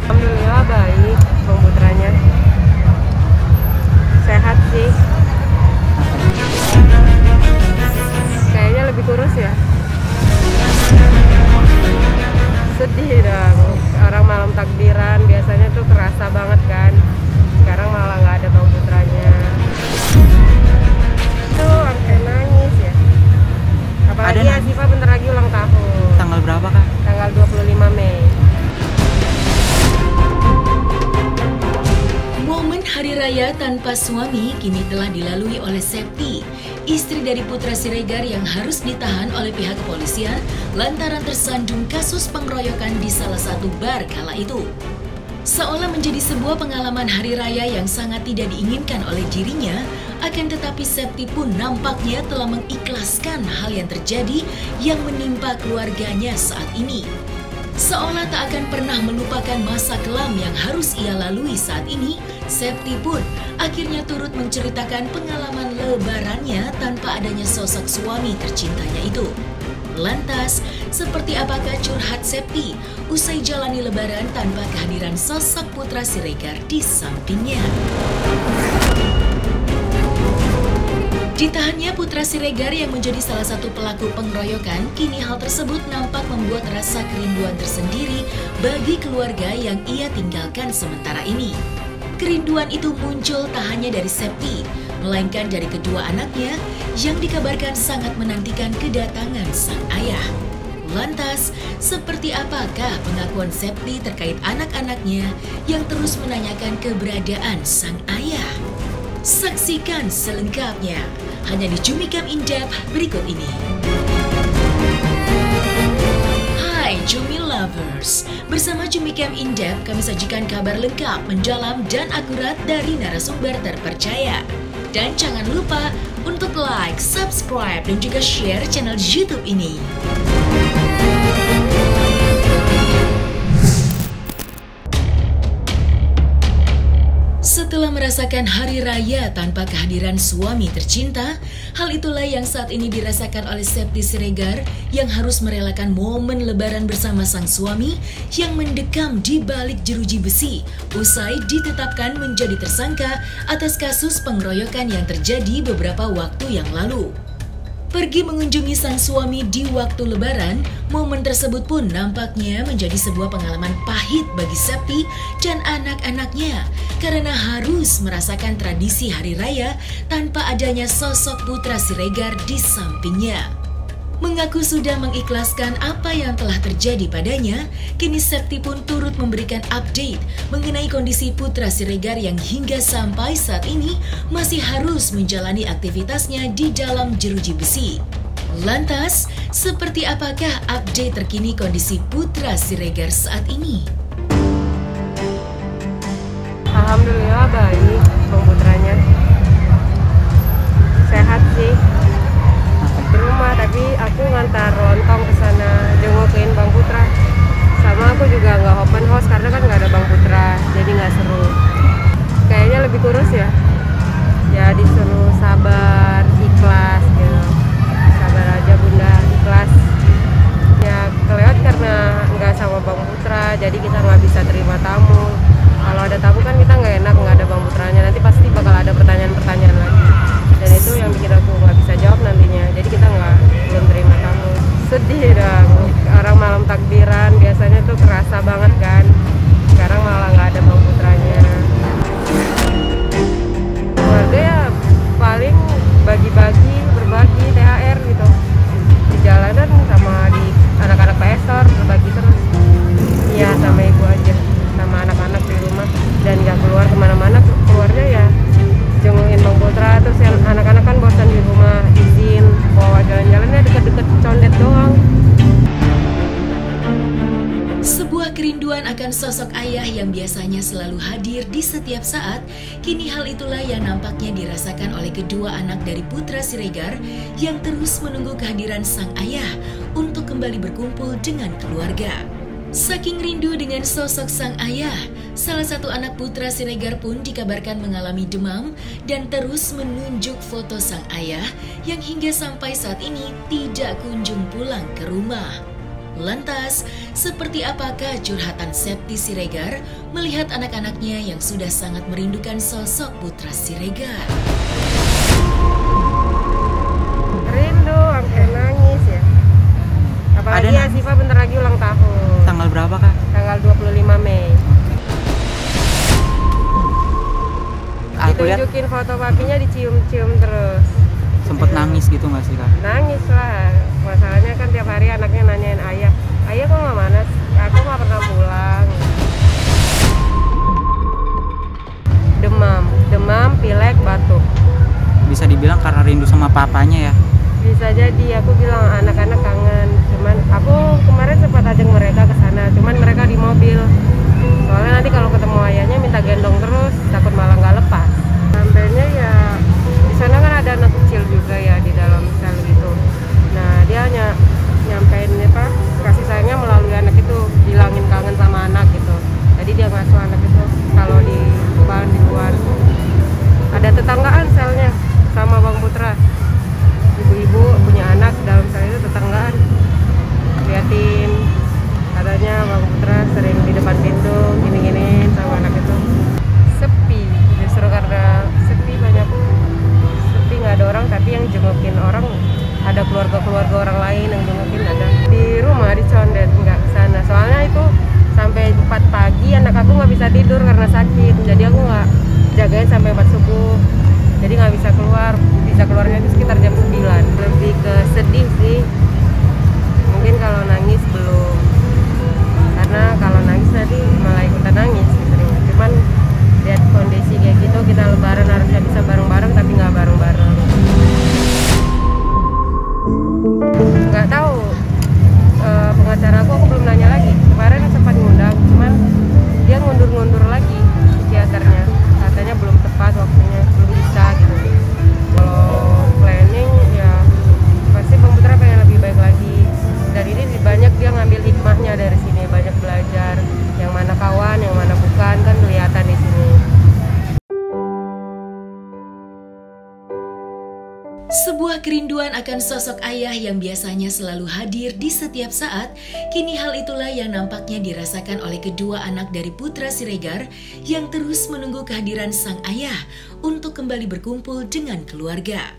Alhamdulillah baik, Bang Putranya. Sehat sih. Kayaknya lebih kurus ya. Sedih dong. Orang malam takbiran biasanya tuh kerasa banget kan. Sekarang malah nggak ada Bang Putranya. Tuh sampai nangis ya. Apalagi Asifa bentar lagi ulang tahun. Tanggal berapa, Kak? Tanggal 25 Mei. Momen hari raya tanpa suami kini telah dilalui oleh Septi, istri dari Putra Siregar yang harus ditahan oleh pihak kepolisian lantaran tersandung kasus pengeroyokan di salah satu bar kala itu. Seolah menjadi sebuah pengalaman hari raya yang sangat tidak diinginkan oleh dirinya, akan tetapi Septi pun nampaknya telah mengikhlaskan hal yang terjadi yang menimpa keluarganya saat ini. Seolah tak akan pernah melupakan masa kelam yang harus ia lalui saat ini, Septi pun akhirnya turut menceritakan pengalaman lebarannya tanpa adanya sosok suami tercintanya itu. Lantas, seperti apakah curhat Septi usai jalani lebaran tanpa kehadiran sosok Putra Siregar di sampingnya? Ditahannya Putra Siregar yang menjadi salah satu pelaku pengeroyokan, kini hal tersebut nampak membuat rasa kerinduan tersendiri bagi keluarga yang ia tinggalkan sementara ini. Kerinduan itu muncul tak hanya dari Septi, melainkan dari kedua anaknya yang dikabarkan sangat menantikan kedatangan sang ayah. Lantas, seperti apakah pengakuan Septi terkait anak-anaknya yang terus menanyakan keberadaan sang ayah? Saksikan selengkapnya hanya di Cumikam In-Depth berikut ini. Hai Cumi Lovers, bersama Cumikam In-Depth kami sajikan kabar lengkap, mendalam dan akurat dari narasumber terpercaya. Dan jangan lupa untuk like, subscribe dan juga share channel YouTube ini. Setelah merasakan hari raya tanpa kehadiran suami tercinta, hal itulah yang saat ini dirasakan oleh Septi Siregar yang harus merelakan momen lebaran bersama sang suami yang mendekam di balik jeruji besi usai ditetapkan menjadi tersangka atas kasus pengeroyokan yang terjadi beberapa waktu yang lalu. Pergi mengunjungi sang suami di waktu lebaran, momen tersebut pun nampaknya menjadi sebuah pengalaman pahit bagi Septi dan anak-anaknya karena harus merasakan tradisi hari raya tanpa adanya sosok Putra Siregar di sampingnya. Mengaku sudah mengikhlaskan apa yang telah terjadi padanya, kini Septi pun turut memberikan update mengenai kondisi Putra Siregar yang hingga sampai saat ini masih harus menjalani aktivitasnya di dalam jeruji besi. Lantas, seperti apakah update terkini kondisi Putra Siregar saat ini? Alhamdulillah baik, Bang Putranya. Sehat sih. Di rumah, tapi aku ngantar lontong ke sana jengukin Bang Putra. Sama aku juga nggak open house karena kan nggak ada Bang Putra, jadi nggak seru. Kayaknya lebih kurus ya. Ya disuruh sabar, ikhlas gitu. Sabar aja Bunda, ikhlas. Ya kelewat karena nggak sama Bang Putra, jadi kita nggak bisa terima tamu. Kalau ada tamu kan kita nggak enak, nggak ada Bang Putranya, nanti pasti bakal ada pertanyaan-pertanyaan lagi. Dan itu yang bikin aku nggak bisa jawab nantinya, jadi kita belum terima tamu. Sedih dong, orang malam takbiran biasanya tuh kerasa banget kan. Sekarang malah nggak ada Bang Putranya. Keluarga ya paling bagi-bagi, berbagi THR gitu. Di jalanan sama di anak-anak PSor berbagi terus. Iya sama ibu aja, sama anak-anak di rumah. Dan nggak keluar kemana-mana, keluarnya ya jengukin Bang Putra. Terus yang anak-anak kan bosan di rumah, izin bawa jalan-jalannya deket-deket condet doang. Sebuah kerinduan akan sosok ayah yang biasanya selalu hadir di setiap saat, kini hal itulah yang nampaknya dirasakan oleh kedua anak dari Putra Siregar yang terus menunggu kehadiran sang ayah untuk kembali berkumpul dengan keluarga. Saking rindu dengan sosok sang ayah, salah satu anak Putra Siregar pun dikabarkan mengalami demam dan terus menunjuk foto sang ayah yang hingga sampai saat ini tidak kunjung pulang ke rumah. Lantas, seperti apakah curhatan Septi Siregar melihat anak-anaknya yang sudah sangat merindukan sosok putra Siregar? Rindu, sampai nangis ya. Apalagi Ada Asifa bentar lagi ulang tahun. Tanggal berapa Kak? Tanggal 25 Mei. Aku lihat Ditunjukin foto papinya, dicium-cium terus. sempet Iya. nangis gitu nggak sih Kak? Nangis lah. Masalahnya kan tiap hari anaknya nanyain ayah, ayah kok nggak mana? Aku nggak pernah pulang. Demam, pilek, batuk. Bisa dibilang karena rindu sama papanya ya. Bisa jadi, aku bilang anak-anak kangen. Cuman aku kemarin sempat ajak mereka ke sana, cuman mereka di mobil. Soalnya nanti kalau ketemu ayahnya minta gendong terus, takut malah nggak lepas. Sampainya ya di sana kan ada anak kecil juga ya di dalam sel gitu. Nah dia nyampein apa kasih sayangnya melalui anak itu, bilangin kangen sama anak gitu. Jadi dia ngasuh anak itu kalau di luar. Ada tetanggaan selnya sama Bang Putra. Ibu-ibu punya anak dalam sel itu tetanggaan. Liatin, katanya Bang Putra sering di depan pintu gini-gini sama anak itu. Sepi, justru karena sepi nggak ada orang, tapi yang jengukin orang ada keluarga orang lain yang jengukin ada. Di rumah di Condet nggak kesana, soalnya itu sampai 4 pagi anak aku nggak bisa tidur karena sakit, jadi aku nggak jagain sampai 4 subuh, jadi nggak bisa keluarnya itu sekitar jam 9. Lebih ke sedih sih, mungkin kalau nangis belum, karena kalau nangis nanti malah ikutan nangis gitu. Cuman lihat kondisi kayak gitu, kita lebaran harusnya bisa bareng-bareng tapi nggak bareng-bareng. Nggak tahu, pengacara aku belum nanya lagi. Kemarin sempat ngundang, cuman dia ngundur lagi psikiaternya, katanya belum tepat waktunya, belum bisa gitu. Kalau planning ya pasti Bang Putra pengen lebih baik lagi, dan ini banyak dia ngambil hikmahnya dari sini, banyak belajar yang mana kawan yang mana bukan, kan kelihatan di sini. Sebuah kerinduan akan sosok ayah yang biasanya selalu hadir di setiap saat, kini hal itulah yang nampaknya dirasakan oleh kedua anak dari putra Siregar yang terus menunggu kehadiran sang ayah untuk kembali berkumpul dengan keluarga.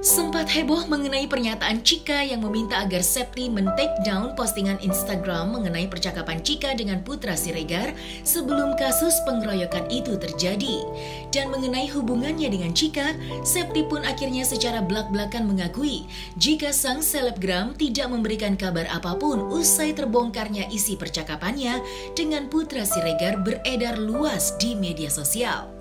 Sempat heboh mengenai pernyataan Chika yang meminta agar Septi men-take down postingan Instagram mengenai percakapan Chika dengan putra Siregar sebelum kasus pengeroyokan itu terjadi. Dan mengenai hubungannya dengan Chika, Septi pun akhirnya secara belak-belakan mengakui jika sang selebgram tidak memberikan kabar apapun usai terbongkarnya isi percakapannya dengan putra Siregar beredar luas di media sosial.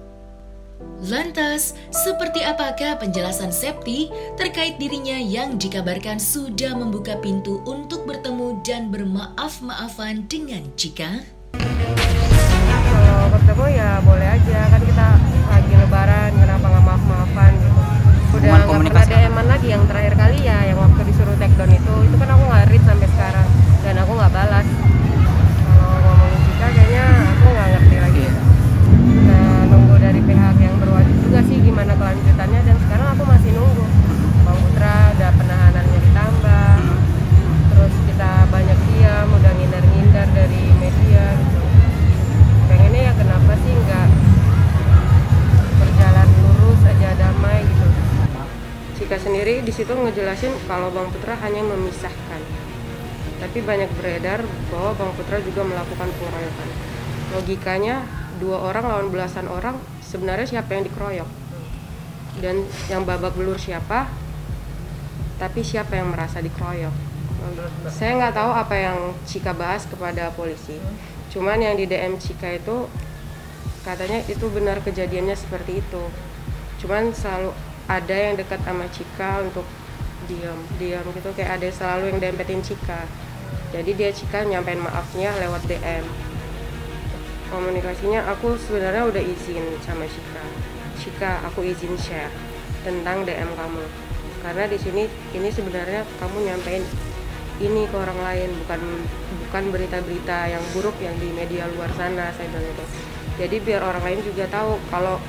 Lantas, seperti apakah penjelasan Septi terkait dirinya yang dikabarkan sudah membuka pintu untuk bertemu dan bermaaf-maafan dengan Chika? Kalau bertemu ya boleh aja, kan kita lagi lebaran, kenapa nggak maaf-maafan gitu. Udah nggak pernah DM-an lagi, yang terakhir kali ya yang waktu disuruh take down itu kan aku nggak read sampai sekarang dan aku nggak balas. Kalau ngomongin Chika kayaknya aku nggak ngerti lagi. Nah, nunggu dari pihak yang berwajib juga sih gimana kelanjutannya, dan sekarang aku masih nunggu. Bang Putra udah penahanannya ditambah, terus kita banyak diam, udah ngindar-ngindar dari media gitu. Pengennya ya kenapa sih nggak berjalan lurus aja, damai gitu. Chika sendiri di situ ngejelasin kalau Bang Putra hanya memisahkan, tapi banyak beredar bahwa Bang Putra juga melakukan pengeroyokan. Logikanya 2 orang lawan belasan orang, sebenarnya siapa yang dikeroyok dan yang babak belur siapa, tapi siapa yang merasa dikeroyok. Saya nggak tahu apa yang Chika bahas kepada polisi, cuman yang di DM Chika itu katanya itu benar kejadiannya seperti itu, cuman selalu ada yang dekat sama Chika untuk diam gitu, kayak ada selalu yang dempetin Chika, jadi Chika nyampein maafnya lewat DM. Komunikasinya aku sebenarnya udah izin sama Chika, aku izin share tentang DM kamu, karena di sini ini sebenarnya kamu nyampein ini ke orang lain, bukan berita-berita yang buruk yang di media luar sana, saya bilang itu. Jadi biar orang lain juga tahu kalau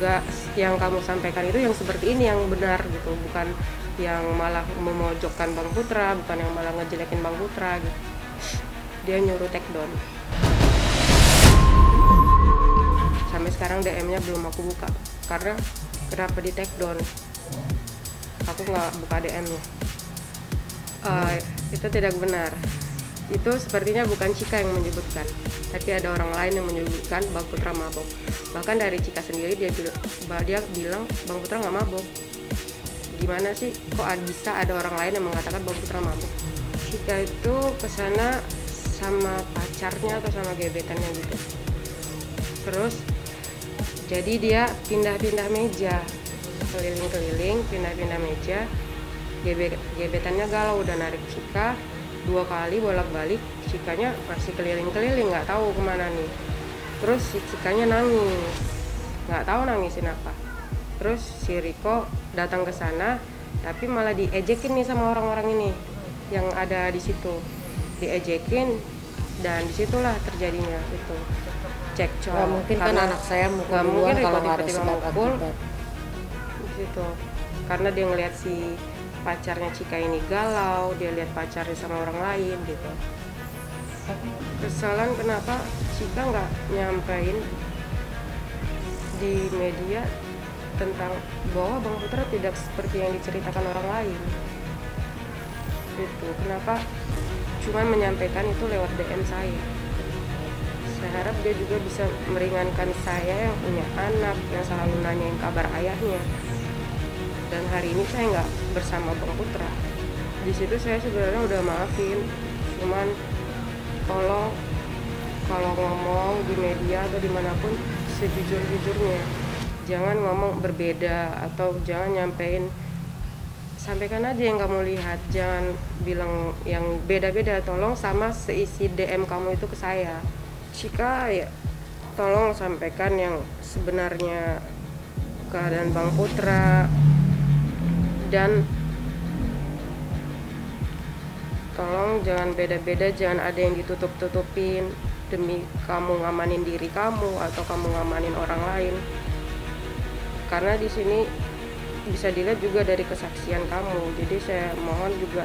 nggak yang kamu sampaikan itu yang seperti ini yang benar gitu, yang malah memojokkan Bang Putra, bukan yang malah ngejelekin Bang Putra gitu. Dia nyuruh take down. Sampai sekarang DM-nya belum aku buka karena kenapa di take down, aku nggak buka DM-nya. Itu tidak benar. Itu sepertinya bukan Cika yang menyebutkan, tapi ada orang lain yang menyebutkan Bang Putra mabok. Bahkan dari Cika sendiri dia bilang Bang Putra nggak mabok. Gimana sih kok bisa ada orang lain yang mengatakan Bang Putra mabok? Cika itu kesana sama pacarnya atau sama gebetannya gitu. Terus jadi dia pindah-pindah meja, keliling-keliling, pindah-pindah meja. Gebetannya galau, udah narik Cika 2 kali bolak-balik, Cikanya masih keliling-keliling, nggak tahu kemana nih. Terus si Cikanya nangis, nggak tahu nangisin apa. Terus si Riko datang ke sana, tapi malah diejekin nih sama orang-orang ini yang ada di situ, diejekin, dan disitulah terjadinya itu cekcok. Gak mungkin kan anak saya mukul duluan kalau nggak ada sebab akibat. Di situ, karena dia ngeliat si pacarnya Cika ini galau, dia lihat pacarnya sama orang lain gitu. Kesalahan kenapa Cika nggak nyampein di media tentang bahwa Bang Putra tidak seperti yang diceritakan orang lain. Itu kenapa cuma menyampaikan itu lewat DM saya. Saya harap dia juga bisa meringankan saya yang punya anak, yang selalu nanyain kabar ayahnya. Dan hari ini saya nggak bersama Bang Putra. Di situ saya sebenarnya udah maafin, cuman tolong kalau ngomong di media atau dimanapun sejujur-jujurnya, jangan ngomong berbeda atau jangan nyampein, sampaikan aja yang kamu lihat, jangan bilang yang beda-beda. Tolong sama seisi DM kamu itu ke saya. Cika ya, tolong sampaikan yang sebenarnya keadaan Bang Putra. Dan tolong jangan beda-beda, jangan ada yang ditutup-tutupin demi kamu ngamanin diri kamu atau kamu ngamanin orang lain. Karena di sini bisa dilihat juga dari kesaksian kamu. Jadi saya mohon juga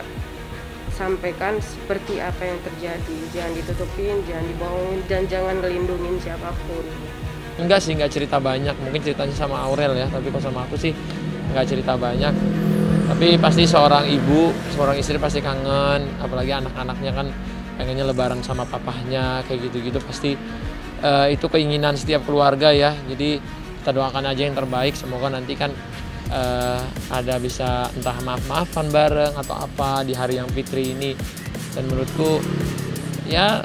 sampaikan seperti apa yang terjadi, jangan ditutupin, jangan dibohongin, dan jangan ngelindungin siapapun. Enggak sih, nggak cerita banyak, mungkin ceritanya sama Aurel ya, tapi kalau sama aku sih nggak cerita banyak. Tapi pasti seorang ibu, seorang istri pasti kangen, apalagi anak-anaknya kan pengennya lebaran sama papahnya, kayak gitu-gitu. Pasti itu keinginan setiap keluarga ya. Jadi kita doakan aja yang terbaik, semoga nanti kan ada bisa entah maaf-maafan bareng atau apa di hari yang fitri ini. Dan menurutku ya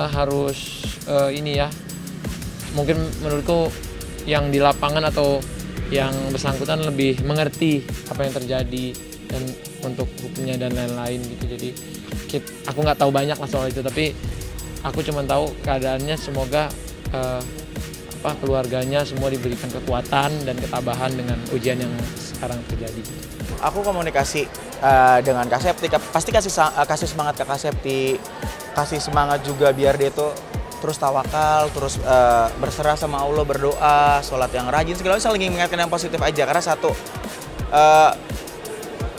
harus ini ya, mungkin menurutku yang di lapangan atau yang bersangkutan lebih mengerti apa yang terjadi dan untuk hukumnya dan lain-lain gitu. Jadi aku nggak tahu banyak lah soal itu, tapi aku cuma tahu keadaannya. Semoga keluarganya semua diberikan kekuatan dan ketabahan dengan ujian yang sekarang terjadi. Aku komunikasi dengan Kak Septi, pasti kasih semangat ke Kak Septi, kasih semangat juga biar dia tuh terus tawakal, terus berserah sama Allah, berdoa, sholat yang rajin, segala macam, lagi mengingatkan yang positif aja. Karena satu,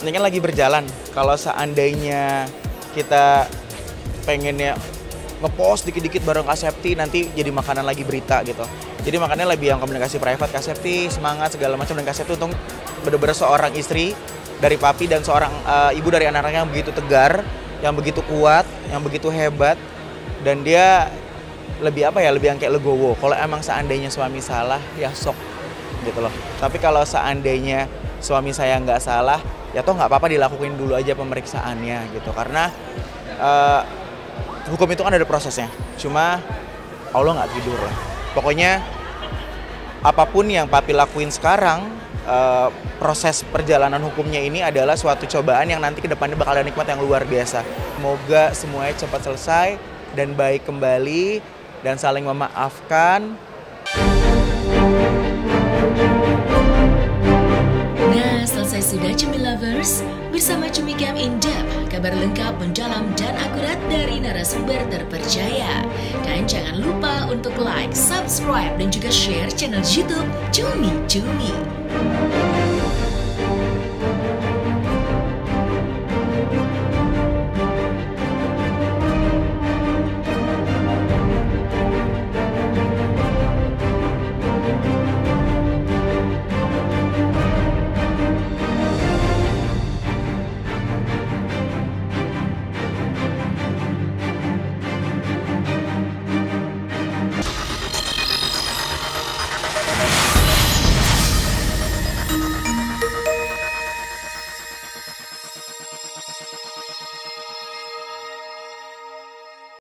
ini kan lagi berjalan. Kalau seandainya kita pengennya ngepost dikit-dikit bareng Kak Septi, nanti jadi makanan lagi berita gitu. Jadi makanya lebih yang komunikasi private, Kak Septi semangat segala macam, dan Kak Septi untuk benar-benar seorang istri dari papi dan seorang ibu dari anak-anaknya yang begitu tegar, yang begitu kuat, yang begitu hebat, dan dia lebih lebih yang kayak legowo. Kalau emang seandainya suami salah, ya sok gitu loh. Tapi kalau seandainya suami saya nggak salah, ya toh nggak apa-apa, dilakuin dulu aja pemeriksaannya gitu. Karena hukum itu kan ada prosesnya. Cuma Allah nggak tidur lah. Pokoknya apapun yang papi lakuin sekarang, proses perjalanan hukumnya ini adalah suatu cobaan yang nanti kedepannya bakal ada nikmat yang luar biasa. Semoga semuanya cepat selesai dan baik kembali, dan saling memaafkan. Nah, selesai sudah Cumi Lovers. Bersama Cumi Cam In Depth, kabar lengkap, mendalam, dan akurat dari narasumber terpercaya. Dan jangan lupa untuk like, subscribe, dan juga share channel YouTube Cumi Cumi.